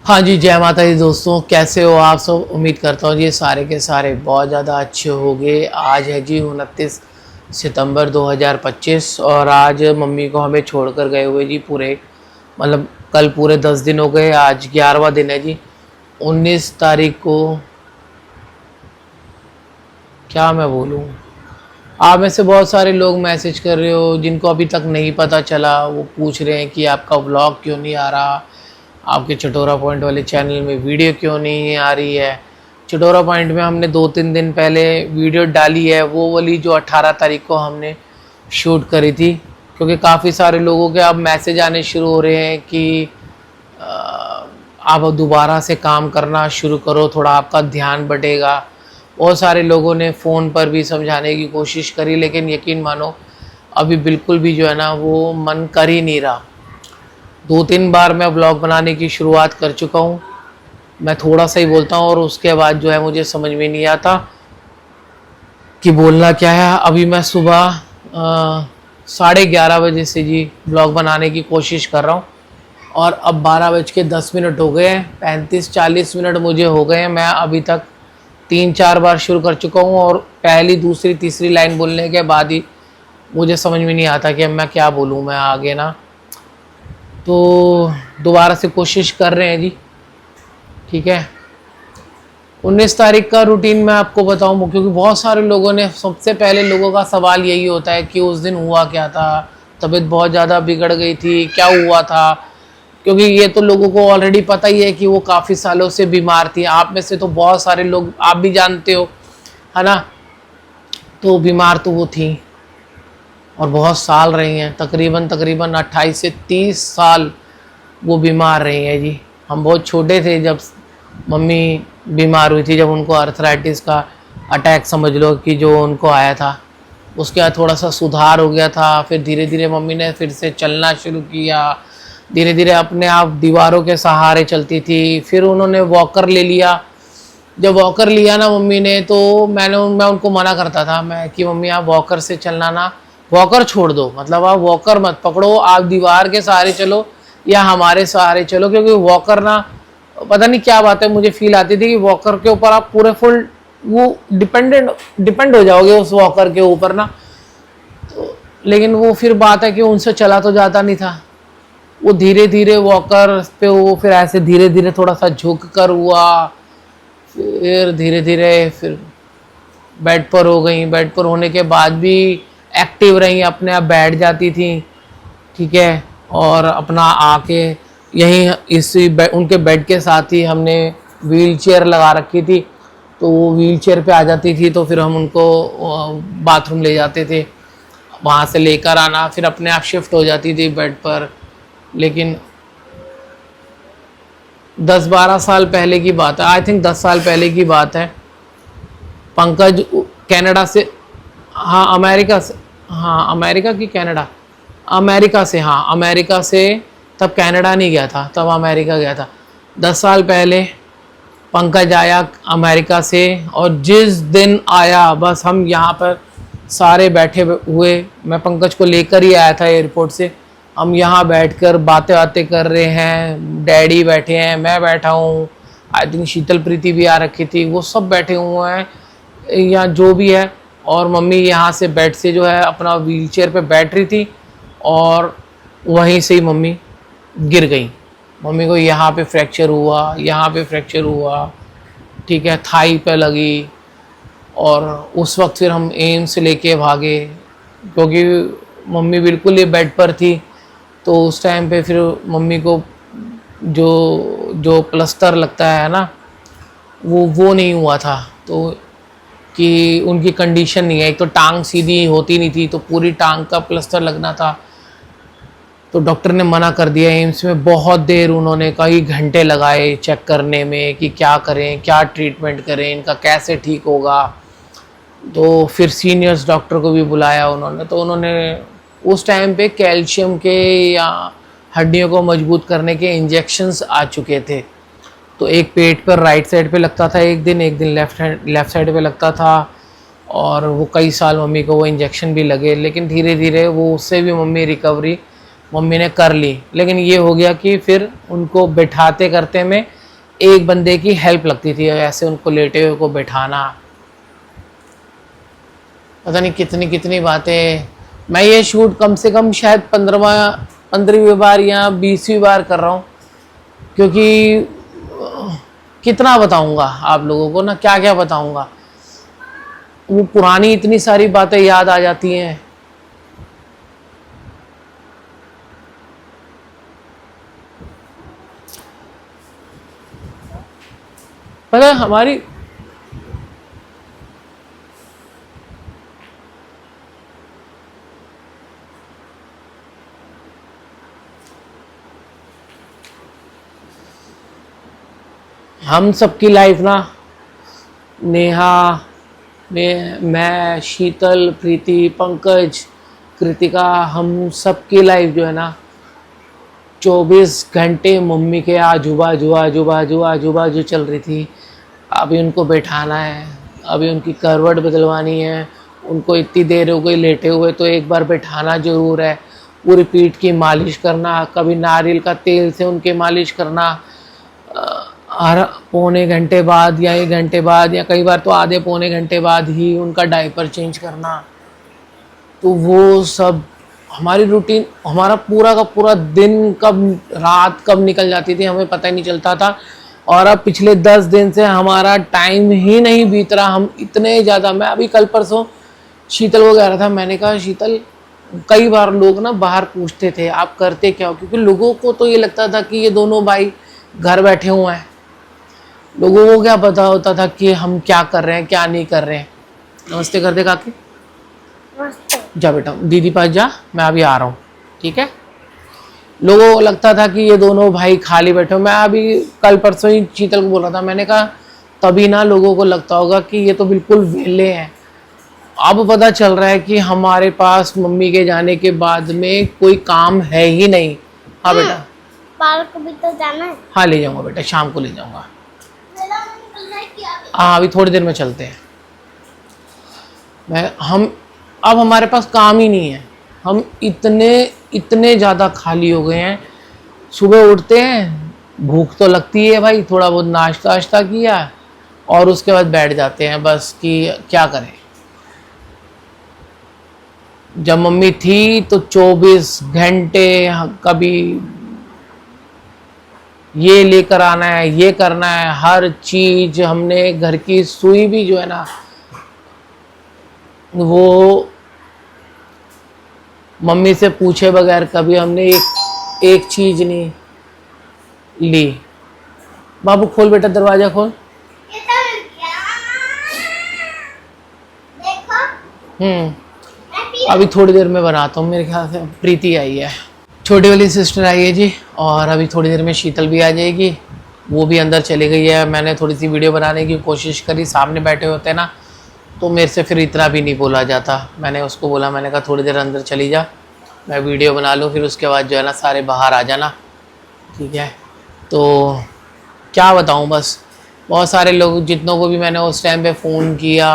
हाँ जी, जय माता दी दोस्तों, कैसे हो आप सब। उम्मीद करता हूँ ये सारे के सारे बहुत ज़्यादा अच्छे होंगे। आज है जी 29 सितंबर 2025 और आज मम्मी को हमें छोड़कर गए हुए जी पूरे मतलब कल पूरे 10 दिन हो गए। आज 11वां दिन है जी। 19 तारीख को क्या मैं बोलूँ, आप में से बहुत सारे लोग मैसेज कर रहे हो जिनको अभी तक नहीं पता चला। वो पूछ रहे हैं कि आपका व्लॉग क्यों नहीं आ रहा, आपके चटोरा पॉइंट वाले चैनल में वीडियो क्यों नहीं आ रही है। चटोरा पॉइंट में हमने 2-3 दिन पहले वीडियो डाली है, वो वाली जो 18 तारीख को हमने शूट करी थी, क्योंकि काफ़ी सारे लोगों के अब मैसेज आने शुरू हो रहे हैं कि आप दोबारा से काम करना शुरू करो, थोड़ा आपका ध्यान बटेगा। बहुत सारे लोगों ने फ़ोन पर भी समझाने की कोशिश करी, लेकिन यकीन मानो अभी बिल्कुल भी जो है ना वो मन कर ही नहीं रहा। 2-3 बार मैं ब्लॉग बनाने की शुरुआत कर चुका हूँ। मैं थोड़ा सा ही बोलता हूँ और उसके बाद जो है मुझे समझ में नहीं आता कि बोलना क्या है। अभी मैं सुबह 11:30 बजे से जी ब्लॉग बनाने की कोशिश कर रहा हूँ और अब 12:10 हो गए हैं। 35-40 मिनट मुझे हो गए हैं। मैं अभी तक 3-4 बार शुरू कर चुका हूँ और पहली, दूसरी, तीसरी लाइन बोलने के बाद ही मुझे समझ में नहीं आता कि अब मैं क्या बोलूँ। मैं आगे ना तो दोबारा से कोशिश कर रहे हैं जी, ठीक है। 19 तारीख का रूटीन मैं आपको बताऊं, क्योंकि बहुत सारे लोगों ने, सबसे पहले लोगों का सवाल यही होता है कि उस दिन हुआ क्या था, तबीयत बहुत ज़्यादा बिगड़ गई थी, क्या हुआ था। क्योंकि ये तो लोगों को ऑलरेडी पता ही है कि वो काफ़ी सालों से बीमार थी। आप में से तो बहुत सारे लोग, आप भी जानते हो, है ना। तो बीमार तो वो थी और बहुत साल रही हैं, तकरीबन 28 से 30 साल वो बीमार रही हैं जी। हम बहुत छोटे थे जब मम्मी बीमार हुई थी, जब उनको अर्थराइटिस का अटैक समझ लो कि जो उनको आया था। उसके बाद थोड़ा सा सुधार हो गया था, फिर धीरे धीरे मम्मी ने फिर से चलना शुरू किया। धीरे धीरे अपने आप दीवारों के सहारे चलती थी। फिर उन्होंने वॉकर ले लिया। जब वॉकर लिया ना मम्मी ने, तो मैं उनको मना करता था मैं कि मम्मी आप वॉकर से चलना ना, वॉकर छोड़ दो, मतलब आप वॉकर मत पकड़ो, आप दीवार के सहारे चलो या हमारे सहारे चलो। क्योंकि वॉकर ना, पता नहीं क्या बात है, मुझे फील आती थी कि वॉकर के ऊपर आप पूरे फुल वो डिपेंड हो जाओगे उस वॉकर के ऊपर ना। तो लेकिन वो फिर बात है कि उनसे चला तो जाता नहीं था। वो धीरे धीरे वॉकर पे वो फिर ऐसे धीरे धीरे थोड़ा सा झुक कर हुआ, फिर धीरे धीरे फिर बेड पर हो गई। बेड पर होने के बाद भी एक्टिव रही, अपने आप बैठ जाती थी, ठीक है। और अपना आके यहीं इसी उनके बेड के साथ ही हमने व्हील चेयर लगा रखी थी, तो वो व्हील चेयर पे आ जाती थी। तो फिर हम उनको बाथरूम ले जाते थे, वहाँ से लेकर आना, फिर अपने आप शिफ्ट हो जाती थी बेड पर। लेकिन 10-12 साल पहले की बात है, आई थिंक 10 साल पहले की बात है। पंकज कनाडा से, हाँ अमेरिका से, हाँ अमेरिका की कनाडा, अमेरिका से, हाँ अमेरिका से। तब कनाडा नहीं गया था, तब अमेरिका गया था। 10 साल पहले पंकज आया अमेरिका से, और जिस दिन आया बस हम यहाँ पर सारे बैठे हुए, मैं पंकज को लेकर ही आया था एयरपोर्ट से। हम यहाँ बैठकर बातें बातें कर रहे हैं, डैडी बैठे हैं, मैं बैठा हूँ, आई थिंक शीतल प्रीति भी आ रखी थी, वो सब बैठे हुए हैं या जो भी है। और मम्मी यहाँ से बेड से जो है अपना व्हीलचेयर पे बैठ रही थी और वहीं से ही मम्मी गिर गई। मम्मी को यहाँ पे फ्रैक्चर हुआ, यहाँ पे फ्रैक्चर हुआ, ठीक है, थाई पे लगी। और उस वक्त फिर हम एम्स लेके भागे, क्योंकि मम्मी बिल्कुल ही बेड पर थी। तो उस टाइम पे फिर मम्मी को जो जो प्लस्तर लगता है ना, वो नहीं हुआ था। तो कि उनकी कंडीशन नहीं है, एक तो टांग सीधी होती नहीं थी, तो पूरी टांग का प्लस्तर लगना था। तो डॉक्टर ने मना कर दिया। एम्स में बहुत देर उन्होंने, कई घंटे लगाए चेक करने में कि क्या करें, क्या ट्रीटमेंट करें, इनका कैसे ठीक होगा। तो फिर सीनियर्स डॉक्टर को भी बुलाया उन्होंने। तो उन्होंने उस टाइम पे कैल्शियम के या हड्डियों को मजबूत करने के इंजेक्शंस आ चुके थे। तो एक पेट पर राइट साइड पे लगता था, एक दिन लेफ़्ट साइड पे लगता था। और वो कई साल मम्मी को वो इंजेक्शन भी लगे, लेकिन धीरे धीरे वो उससे भी मम्मी ने कर ली। लेकिन ये हो गया कि फिर उनको बिठाते करते में एक बंदे की हेल्प लगती थी, ऐसे उनको लेटे हुए को बैठाना, पता नहीं कितनी कितनी बातें। मैं ये शूट कम से कम शायद 15वीं बार या 20वीं बार कर रहा हूँ, क्योंकि कितना बताऊँगा आप लोगों को ना, क्या क्या बताऊँगा। वो पुरानी इतनी सारी बातें याद आ जाती हैं। पता है हमारी हम सबकी लाइफ ना, नेहा, मैं, शीतल, प्रीति, पंकज, कृतिका, हम सबकी लाइफ जो है ना 24 घंटे मम्मी के आजू बाजू आजू बाजू आजू बाजू चल रही थी। अभी उनको बैठाना है, अभी उनकी करवट बदलवानी है, उनको इतनी देर हो गई लेटे हुए तो एक बार बैठाना ज़रूर है, पूरी पीठ की मालिश करना, कभी नारियल का तेल से उनके मालिश करना, हर पौने घंटे बाद या 1 घंटे बाद या कई बार तो आधे पौने घंटे बाद ही उनका डायपर चेंज करना। तो वो सब हमारी रूटीन, हमारा पूरा का पूरा दिन कब रात कब निकल जाती थी हमें पता ही नहीं चलता था। और अब पिछले 10 दिन से हमारा टाइम ही नहीं बीत रहा, हम इतने ज़्यादा। मैं अभी कल परसों शीतल को कह रहा था, मैंने कहा शीतल, कई बार लोग ना बाहर पूछते थे आप करते क्या हो, क्योंकि लोगों को तो ये लगता था कि ये दोनों भाई घर बैठे हुए हैं, लोगों को क्या पता होता था कि हम क्या कर रहे हैं क्या नहीं कर रहे हैं। नमस्ते कर दे काकी, जा बेटा दीदी पास जा, मैं अभी आ रहा हूँ, ठीक है। लोगों को लगता था कि ये दोनों भाई खाली बैठे हो। मैं अभी कल परसों ही शीतल को बोल रहा था, मैंने कहा तभी ना लोगों को लगता होगा कि ये तो बिल्कुल वेले हैं। अब पता चल रहा है कि हमारे पास मम्मी के जाने के बाद में कोई काम है ही नहीं। हाँ बेटा, पार्क भी तो जाना है। हाँ ले जाऊंगा बेटा, शाम को ले जाऊंगा। हाँ अभी थोड़ी देर में चलते हैं। अब हमारे पास काम ही नहीं है, हम इतने ज़्यादा खाली हो गए हैं। सुबह उठते हैं, भूख तो लगती है भाई, थोड़ा बहुत नाश्ता वाश्ता किया और उसके बाद बैठ जाते हैं बस कि क्या करें। जब मम्मी थी तो 24 घंटे कभी ये लेकर आना है, ये करना है, हर चीज। हमने घर की सुई भी जो है ना वो मम्मी से पूछे बगैर कभी हमने एक चीज नहीं ली। बाबू खोल बेटा, दरवाजा खोल। अभी थोड़ी देर में बनाता हूँ, मेरे ख्याल से प्रीति आई है, छोटी वाली सिस्टर आई है जी, और अभी थोड़ी देर में शीतल भी आ जाएगी, वो भी अंदर चली गई है। मैंने थोड़ी सी वीडियो बनाने की कोशिश करी, सामने बैठे होते ना तो मेरे से फिर इतना भी नहीं बोला जाता। मैंने उसको बोला, मैंने कहा थोड़ी देर अंदर चली जा, मैं वीडियो बना लूँ, फिर उसके बाद जो है ना सारे बाहर आ जाना, ठीक है। तो क्या बताऊँ, बस बहुत सारे लोग जितनों को भी मैंने उस टाइम पे फ़ोन किया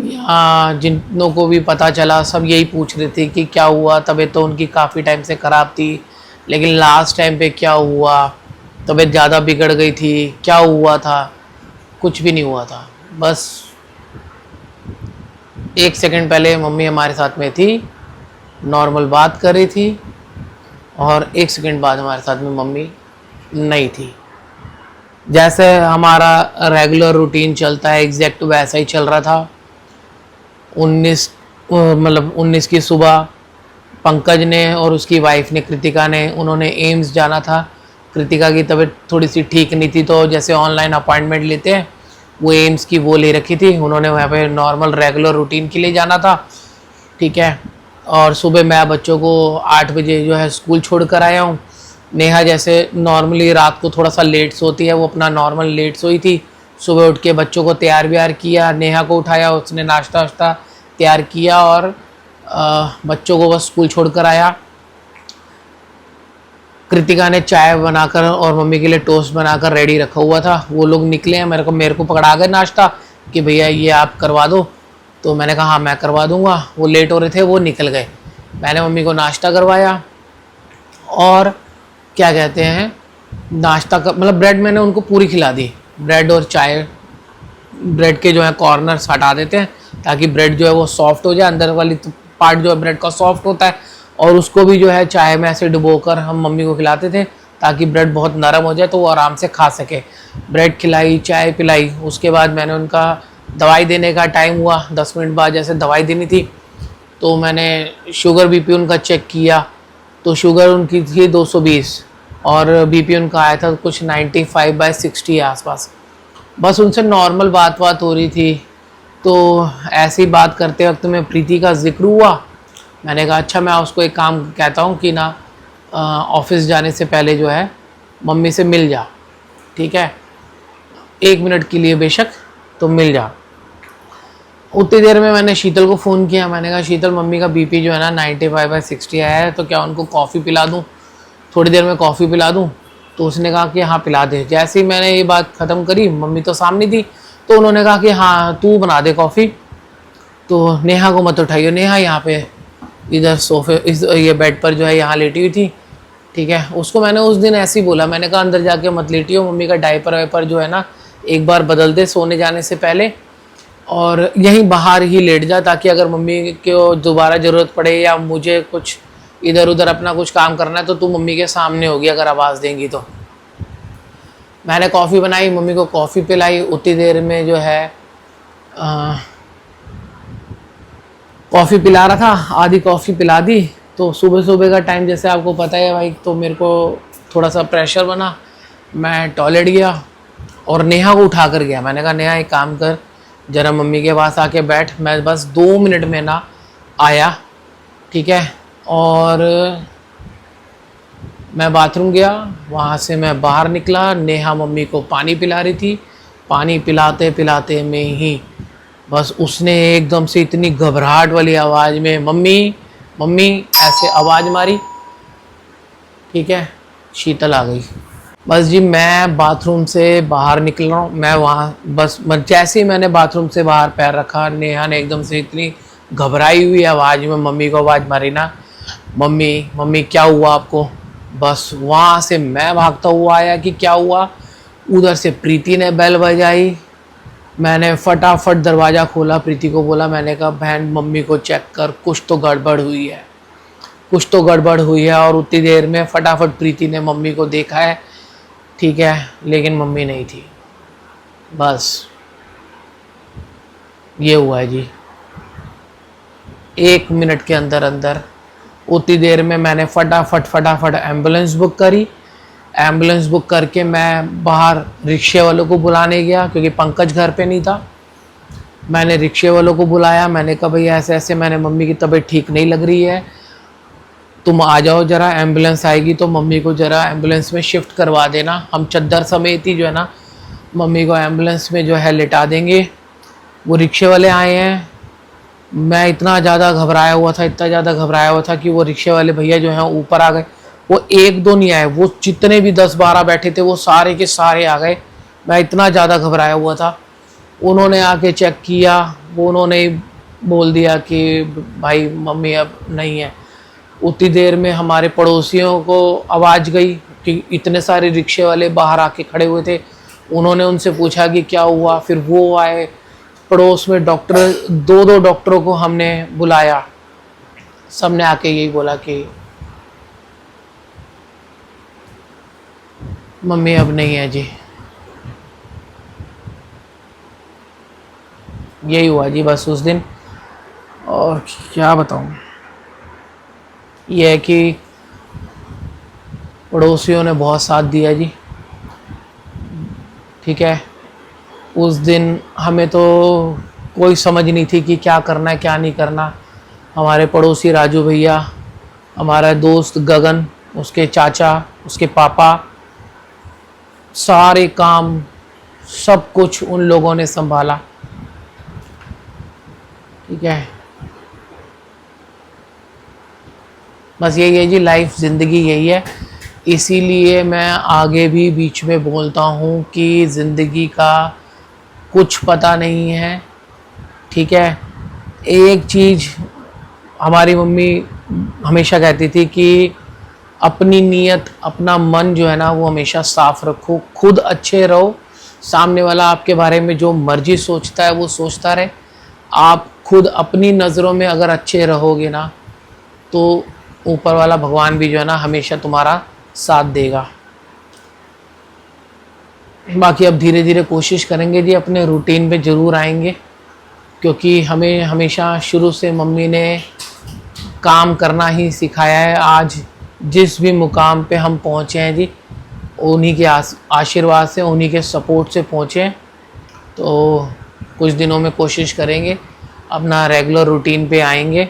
या जिनों को भी पता चला, सब यही पूछ रहे थे कि क्या हुआ। तबीयत तो उनकी काफ़ी टाइम से ख़राब थी, लेकिन लास्ट टाइम पे क्या हुआ, तबीयत ज़्यादा बिगड़ गई थी, क्या हुआ था। कुछ भी नहीं हुआ था, बस 1 सेकंड पहले मम्मी हमारे साथ में थी, नॉर्मल बात कर रही थी, और 1 सेकंड बाद हमारे साथ में मम्मी नहीं थी। जैसे हमारा रेगुलर रूटीन चलता है एग्जैक्ट वैसा ही चल रहा था। 19 की सुबह पंकज ने और उसकी वाइफ ने, कृतिका ने, उन्होंने एम्स जाना था। कृतिका की तबीयत थोड़ी सी ठीक नहीं थी, तो जैसे ऑनलाइन अपॉइंटमेंट लेते हैं वो एम्स की वो ले रखी थी उन्होंने, वहाँ पे नॉर्मल रेगुलर रूटीन के लिए जाना था, ठीक है। और सुबह मैं बच्चों को 8 बजे जो है स्कूल छोड़ कर आया हूँ। नेहा जैसे नॉर्मली रात को थोड़ा सा लेट सोती है, वो अपना नॉर्मल लेट सोई थी। सुबह उठ के बच्चों को तैयार व्यार किया, नेहा को उठाया, उसने नाश्ता वाश्ता तैयार किया और बच्चों को बस स्कूल छोड़ कर आया। कृतिका ने चाय बनाकर और मम्मी के लिए टोस्ट बनाकर रेडी रखा हुआ था। वो लोग निकले हैं, मेरे को पकड़ा गए नाश्ता कि भैया ये आप करवा दो। तो मैंने कहा हाँ मैं करवा दूंगा। वो लेट हो रहे थे, वो निकल गए। मैंने मम्मी को नाश्ता करवाया और क्या कहते हैं, नाश्ता का मतलब ब्रेड मैंने उनको पूरी खिला दी, ब्रेड और चाय। ब्रेड के जो है कॉर्नर्स हटा देते हैं ताकि ब्रेड जो है वो सॉफ्ट हो जाए, अंदर वाली पार्ट जो है ब्रेड का सॉफ्ट होता है, और उसको भी जो है चाय में ऐसे डुबोकर हम मम्मी को खिलाते थे ताकि ब्रेड बहुत नरम हो जाए तो वो आराम से खा सके। ब्रेड खिलाई, चाय पिलाई। उसके बाद मैंने उनका दवाई देने का टाइम हुआ, 10 मिनट बाद जैसे दवाई देनी थी, तो मैंने शुगर बीपी उनका चेक किया, तो शुगर उनकी थी 220 और बीपी उनका आया था कुछ 95/60 आसपास। बस उनसे नॉर्मल बात हो रही थी, तो ऐसी बात करते वक्त में प्रीति का जिक्र हुआ। मैंने कहा अच्छा मैं उसको एक काम कहता हूँ कि ना ऑफिस जाने से पहले जो है मम्मी से मिल जा, ठीक है, 1 मिनट के लिए बेशक, तो मिल जा। उतनी देर में मैंने शीतल को फ़ोन किया। मैंने कहा शीतल मम्मी का बीपी जो है ना 95/60 आया है, तो क्या उनको कॉफ़ी पिला दूँ, थोड़ी देर में कॉफ़ी पिला दूँ? तो उसने कहा कि हाँ पिला दे। जैसे ही मैंने ये बात ख़त्म करी, मम्मी तो सामने थी, तो उन्होंने कहा कि हाँ तू बना दे कॉफ़ी, तो नेहा को मत उठाइए, नेहा यहाँ पे इधर सोफे इस ये बेड पर जो है यहाँ लेटी हुई थी, ठीक है। उसको मैंने उस दिन ऐसे ही बोला, मैंने कहा अंदर जाके मत लेटियो, मम्मी का डायपर वाइपर जो है ना एक बार बदल दे सोने जाने से पहले, और यहीं बाहर ही लेट जा, ताकि अगर मम्मी को दोबारा ज़रूरत पड़े या मुझे कुछ इधर उधर अपना कुछ काम करना है तो तू मम्मी के सामने होगी अगर आवाज़ देंगी तो। मैंने कॉफ़ी बनाई, मम्मी को कॉफ़ी पिलाई। उतनी देर में जो है कॉफ़ी पिला रहा था, आधी कॉफ़ी पिला दी। तो सुबह सुबह का टाइम जैसे आपको पता है भाई, तो मेरे को थोड़ा सा प्रेशर बना, मैं टॉयलेट गया और नेहा को उठा कर गया। मैंने कहा नेहा एक काम कर, ज़रा मम्मी के पास आके बैठ, मैं बस 2 मिनट में ना आया, ठीक है। और मैं बाथरूम गया, वहाँ से मैं बाहर निकला, नेहा मम्मी को पानी पिला रही थी। पानी पिलाते पिलाते में ही बस उसने एकदम से इतनी घबराहट वाली आवाज़ में मम्मी मम्मी ऐसे आवाज़ मारी, ठीक है। शीतल आ गई। बस जी मैं बाथरूम से बाहर निकल रहा हूँ, मैं वहाँ बस जैसे ही मैंने बाथरूम से बाहर पैर रखा, नेहा ने एकदम से इतनी घबराई हुई आवाज़ में मम्मी को आवाज़ मारी ना, मम्मी मम्मी क्या हुआ आपको। बस वहाँ से मैं भागता हुआ आया कि क्या हुआ। उधर से प्रीति ने बेल बजाई, मैंने फटाफट दरवाज़ा खोला, प्रीति को बोला, मैंने कहा बहन मम्मी को चेक कर, कुछ तो गड़बड़ हुई है, कुछ तो गड़बड़ हुई है। और उतनी देर में फटाफट प्रीति ने मम्मी को देखा है, ठीक है, लेकिन मम्मी नहीं थी। बस ये हुआ है जी, 1 मिनट के अंदर अंदर। उतनी देर में मैंने फटाफट एम्बुलेंस बुक करी। एम्बुलेंस बुक करके मैं बाहर रिक्शे वालों को बुलाने गया, क्योंकि पंकज घर पे नहीं था। मैंने रिक्शे वालों को बुलाया, मैंने कहा भैया ऐसे ऐसे मैंने मम्मी की तबीयत ठीक नहीं लग रही है, तुम आ जाओ ज़रा, एम्बुलेंस आएगी तो मम्मी को ज़रा एम्बुलेंस में शिफ्ट करवा देना, हम चद्दर समेत ही जो है ना मम्मी को एम्बुलेंस में जो है लिटा देंगे। वो रिक्शे वाले आए हैं। मैं इतना ज़्यादा घबराया हुआ था, इतना ज़्यादा घबराया हुआ था कि वो रिक्शे वाले भैया जो हैं ऊपर आ गए। वो 1-2 नहीं आए, वो जितने भी 10-12 बैठे थे वो सारे के सारे आ गए। मैं इतना ज़्यादा घबराया हुआ था। उन्होंने आके चेक किया, वो उन्होंने बोल दिया कि भाई मम्मी अब नहीं है। उतनी देर में हमारे पड़ोसियों को आवाज़ गई कि इतने सारे रिक्शे वाले बाहर आके खड़े हुए थे। उन्होंने उनसे पूछा कि क्या हुआ, फिर वो आए। पड़ोस में डॉक्टर, 2-2 डॉक्टरों को हमने बुलाया। सबने आके यही बोला कि मम्मी अब नहीं है जी। यही हुआ जी बस उस दिन। और क्या बताऊँ, ये है कि पड़ोसियों ने बहुत साथ दिया जी, ठीक है। उस दिन हमें तो कोई समझ नहीं थी कि क्या करना है क्या नहीं करना। हमारे पड़ोसी राजू भैया, हमारा दोस्त गगन, उसके चाचा, उसके पापा, सारे काम सब कुछ उन लोगों ने संभाला, ठीक है। बस यही है जी, लाइफ, ज़िंदगी यही है। इसीलिए मैं आगे भी बीच में बोलता हूँ कि ज़िंदगी का कुछ पता नहीं है, ठीक है। एक चीज़ हमारी मम्मी हमेशा कहती थी कि अपनी नीयत, अपना मन जो है ना वो हमेशा साफ रखो, खुद अच्छे रहो। सामने वाला आपके बारे में जो मर्जी सोचता है वो सोचता रहे, आप खुद अपनी नज़रों में अगर अच्छे रहोगे ना तो ऊपर वाला भगवान भी जो है ना हमेशा तुम्हारा साथ देगा। बाकी अब धीरे धीरे कोशिश करेंगे जी, अपने रूटीन पे ज़रूर आएंगे, क्योंकि हमें हमेशा शुरू से मम्मी ने काम करना ही सिखाया है। आज जिस भी मुकाम पे हम पहुँचे हैं जी, उन्हीं के आशीर्वाद से, उन्हीं के सपोर्ट से पहुँचे हैं। तो कुछ दिनों में कोशिश करेंगे, अपना रेगुलर रूटीन पे आएंगे।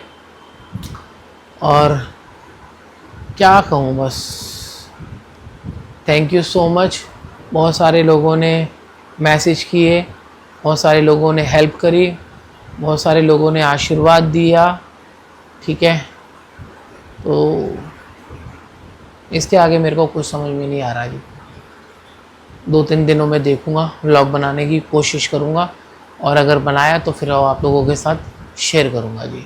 और क्या कहूँ, बस थैंक यू सो मच। बहुत सारे लोगों ने मैसेज किए, बहुत सारे लोगों ने हेल्प करी, बहुत सारे लोगों ने आशीर्वाद दिया, ठीक है। तो इसके आगे मेरे को कुछ समझ में नहीं आ रहा जी। 2-3 दिनों में देखूँगा, व्लॉग बनाने की कोशिश करूँगा, और अगर बनाया तो फिर आप लोगों के साथ शेयर करूँगा जी।